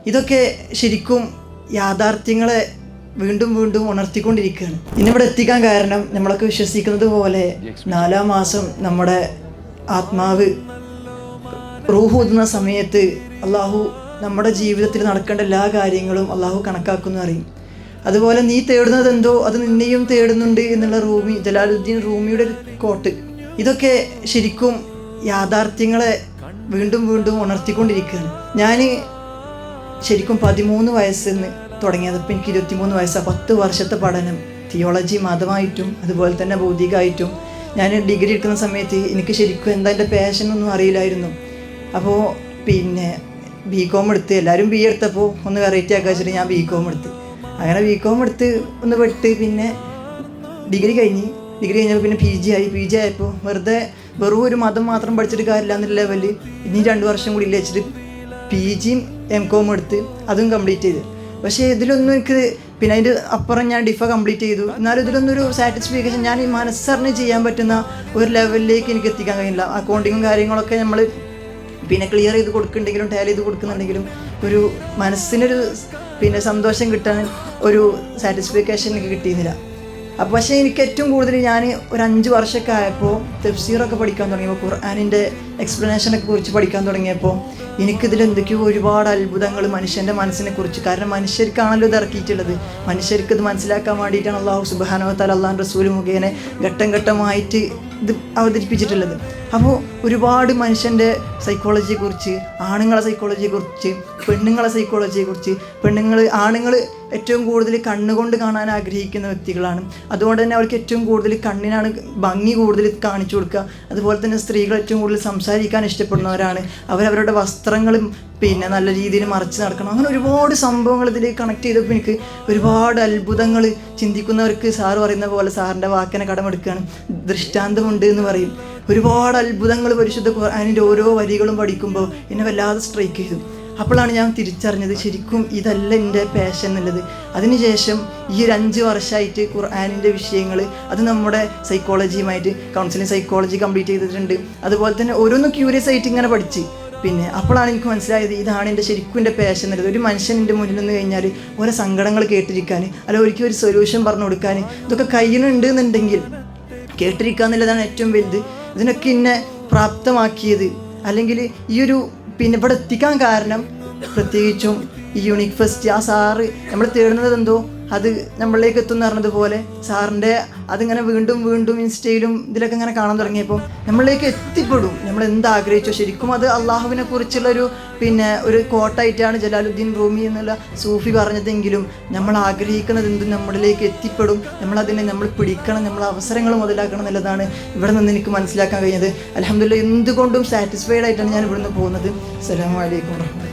ഇതൊക്കെ ശരിക്കും യാഥാർത്ഥ്യങ്ങളെ വീണ്ടും വീണ്ടും ഉണർത്തിക്കൊണ്ടിരിക്കുകയാണ്. ഇന്നിവിടെ എത്തിക്കാൻ കാരണം നമ്മളൊക്കെ വിശ്വസിക്കുന്നത് പോലെ 4-ാം മാസം നമ്മുടെ ആത്മാവ് റൂഹ് ഊതുന്ന സമയത്ത് അള്ളാഹു നമ്മുടെ ജീവിതത്തിൽ നടക്കേണ്ട എല്ലാ കാര്യങ്ങളും അള്ളാഹു കണക്കാക്കുന്നു അറിയും. അതുപോലെ നീ തേടുന്നത് എന്തോ അത് നിന്നെയും തേടുന്നുണ്ട് എന്നുള്ള ജലാലുദ്ദീൻ റൂമിയുടെ ഒരു കോട്ട്. ഇതൊക്കെ ശരിക്കും യാഥാർത്ഥ്യങ്ങളെ വീണ്ടും വീണ്ടും ഉണർത്തിക്കൊണ്ടിരിക്കുകയാണ്. ഞാൻ ശരിക്കും 13 വയസ്സിൽ നിന്ന് തുടങ്ങിയത്. ഇപ്പം എനിക്ക് 23 വയസ്സാണ്. 10 വർഷത്തെ പഠനം തിയോളജി മതമായിട്ടും അതുപോലെ തന്നെ ഭൗതികമായിട്ടും. ഞാൻ ഡിഗ്രി എടുക്കുന്ന സമയത്ത് എനിക്ക് ശരിക്കും എന്താ എൻ്റെ പാഷനൊന്നും അറിയില്ലായിരുന്നു. അപ്പോൾ ബി.കോം എടുത്ത്, എല്ലാവരും ബി എടുത്തപ്പോൾ ഒന്ന് വെറൈറ്റി ആക്കാൻ വെച്ചിട്ട് ഞാൻ ബി.കോം എടുത്ത്. അങ്ങനെ ബി.കോം എടുത്ത് ഒന്ന് പെട്ട് പിന്നെ ഡിഗ്രി കഴിഞ്ഞപ്പോൾ പിന്നെ പി ജി ആയപ്പോൾ വെറും ഒരു മതം മാത്രം പഠിച്ചിട്ട് കാര്യമില്ല എന്നുള്ള ലെവലിൽ ഇനി 2 വർഷം കൂടി ഇല്ല വെച്ചിട്ട് PGയും M.Com എടുത്ത് അതും കംപ്ലീറ്റ് ചെയ്ത്. പക്ഷേ ഇതിലൊന്നും എനിക്ക് പിന്നെ അതിൻ്റെ അപ്പുറം ഞാൻ ഡിഫ കംപ്ലീറ്റ് ചെയ്തു. എന്നാലും ഇതിലൊന്നും ഒരു സാറ്റിസ്ഫിക്കേഷൻ ഞാൻ ഈ മനസ്സറിഞ്ഞ് ചെയ്യാൻ പറ്റുന്ന ഒരു ലെവലിലേക്ക് എനിക്ക് എത്തിക്കാൻ കഴിയില്ല. അക്കൗണ്ടിങ്ങും കാര്യങ്ങളൊക്കെ നമ്മൾ ക്ലിയർ ചെയ്ത് കൊടുക്കുന്നുണ്ടെങ്കിലും ടാലി ചെയ്ത് കൊടുക്കുന്നുണ്ടെങ്കിലും ഒരു മനസ്സിനൊരു സന്തോഷം കിട്ടാൻ ഒരു സാറ്റിസ്ഫിക്കേഷൻ എനിക്ക് കിട്ടിയിരുന്നില്ല. അപ്പോൾ പക്ഷേ എനിക്ക് ഏറ്റവും കൂടുതൽ ഞാൻ ഒരു 5 വർഷമൊക്കെ ആയപ്പോൾ തഫ്സീറൊക്കെ പഠിക്കാൻ തുടങ്ങിയപ്പോൾ ഖുർആനിൻ്റെ എക്സ്പ്ലനേഷനൊക്കെ കുറിച്ച് പഠിക്കാൻ തുടങ്ങിയപ്പോൾ എനിക്കിതിൽ എന്തൊക്കെയോ ഒരുപാട് അത്ഭുതങ്ങൾ മനുഷ്യൻ്റെ മനസ്സിനെ കുറിച്ച്. കാരണം മനുഷ്യർക്കാണല്ലോ ഇത് ഇറക്കിയിട്ടുള്ളത്. മനുഷ്യർക്ക് ഇത് മനസ്സിലാക്കാൻ വേണ്ടിയിട്ടാണ് അള്ളാഹു സുബ്ഹാനഹു വ തആല അള്ളാഹുവിൻ്റെ റസൂൽ മുഖേന ഘട്ടം ഘട്ടമായിട്ട് ഇത് അവതരിപ്പിച്ചിട്ടുള്ളത്. അപ്പോൾ ഒരുപാട് മനുഷ്യൻ്റെ സൈക്കോളജിയെക്കുറിച്ച്, ആണുങ്ങളെ സൈക്കോളജിയെക്കുറിച്ച്, പെണ്ണുങ്ങളെ സൈക്കോളജിയെക്കുറിച്ച്. ആണുങ്ങൾ ഏറ്റവും കൂടുതൽ കണ്ണുകൊണ്ട് കാണാൻ ആഗ്രഹിക്കുന്ന വ്യക്തികളാണ്. അതുകൊണ്ട് തന്നെ അവർക്ക് ഏറ്റവും കൂടുതൽ കണ്ണിനാണ് ഭംഗി കൂടുതൽ കാണിച്ചു കൊടുക്കുക. അതുപോലെ തന്നെ സ്ത്രീകൾ ഏറ്റവും കൂടുതൽ സംസാരിക്കാൻ ഇഷ്ടപ്പെടുന്നവരാണ്. അവരവരുടെ വസ്ത്രങ്ങളും നല്ല രീതിയിൽ മറച്ച് നടക്കണം. അങ്ങനെ ഒരുപാട് സംഭവങ്ങൾ ഇതിൽ കണക്ട് ചെയ്തപ്പോൾ എനിക്ക് ഒരുപാട് അത്ഭുതങ്ങൾ ചിന്തിക്കുന്നവർക്ക് സാറ് പറയുന്ന പോലെ സാറിൻ്റെ വാക്കിനെ കടമെടുക്കുകയാണ്. ദൃഷ്ടാന്തമുണ്ട് എന്ന് പറയും. ഒരുപാട് അത്ഭുതങ്ങൾ പരിശുദ്ധ ഖുർആനിൻ്റെ ഓരോ വരികളും പഠിക്കുമ്പോൾ എന്നെ വല്ലാതെ സ്ട്രൈക്ക് ചെയ്തു. അപ്പോഴാണ് ഞാൻ തിരിച്ചറിഞ്ഞത് ശരിക്കും ഇതല്ല എൻ്റെ പാഷൻ എന്നുള്ളത്. അതിനുശേഷം ഈ ഒരു 5 വർഷമായിട്ട് ഖുർആനിൻ്റെ വിഷയങ്ങൾ അത് നമ്മുടെ സൈക്കോളജിയുമായിട്ട് കൗൺസിലിംഗ് സൈക്കോളജി കംപ്ലീറ്റ് ചെയ്തിട്ടുണ്ട്. അതുപോലെ തന്നെ ഓരോന്നും ക്യൂരിയസ് ആയിട്ട് ഇങ്ങനെ പഠിച്ച് അപ്പോഴാണ് എനിക്ക് മനസ്സിലായത് ഇതാണ് എൻ്റെ ശരിക്കും എൻ്റെ പാഷൻ എന്നുള്ളത്. ഒരു മനുഷ്യൻ എൻ്റെ മുന്നിൽ നിന്ന് കഴിഞ്ഞാൽ ഓരോ സങ്കടങ്ങൾ കേട്ടിരിക്കാൻ, അല്ല ഒരിക്കലും ഒരു സൊല്യൂഷൻ പറഞ്ഞു കൊടുക്കാൻ ഇതൊക്കെ കഴിയുന്നുണ്ട് എന്നുണ്ടെങ്കിൽ കേട്ടിരിക്കുക എന്നുള്ളതാണ് ഏറ്റവും വലുത്. ഇതിനൊക്കെ എന്നെ പ്രാപ്തമാക്കിയത് അല്ലെങ്കിൽ ഈ ഒരു ഇവിടെ എത്തിക്കാൻ കാരണം പ്രത്യേകിച്ചും ഈ യൂണിക് ഫെസ്റ്റ് ആ സാറ് നമ്മൾ തേടുന്നത് എന്തോ അത് നമ്മളിലേക്ക് എത്തുമെന്ന് പറഞ്ഞതുപോലെ സാറിൻ്റെ അതിങ്ങനെ വീണ്ടും വീണ്ടും ഇൻസ്റ്റയിലും ഇതിലൊക്കെ ഇങ്ങനെ കാണാൻ തുടങ്ങിയപ്പോൾ നമ്മളിലേക്ക് എത്തിപ്പെടും. നമ്മൾ എന്താഗ്രഹിച്ചോ ശരിക്കും അത് അള്ളാഹുവിനെ കുറിച്ചുള്ളൊരു ഒരു കോട്ടായിട്ടാണ് ജലാലുദ്ദീൻ റൂമി എന്നുള്ള സൂഫി പറഞ്ഞതെങ്കിലും നമ്മൾ ആഗ്രഹിക്കുന്നത് എന്തും നമ്മളിലേക്ക് എത്തിപ്പെടും. നമ്മൾ പിടിക്കണം, നമ്മൾ അവസരങ്ങൾ മുതലാക്കണം എന്നുള്ളതാണ് ഇവിടെ നിന്ന് എനിക്ക് മനസ്സിലാക്കാൻ കഴിഞ്ഞത്. അൽഹംദുലില്ലാഹ് എന്തുകൊണ്ടും സാറ്റിസ്ഫൈഡ് ആയിട്ടാണ് ഞാൻ ഇവിടുന്ന് പോകുന്നത്. അസ്സലാമു അലൈക്കും വറഹ്മത്തുള്ളാഹി.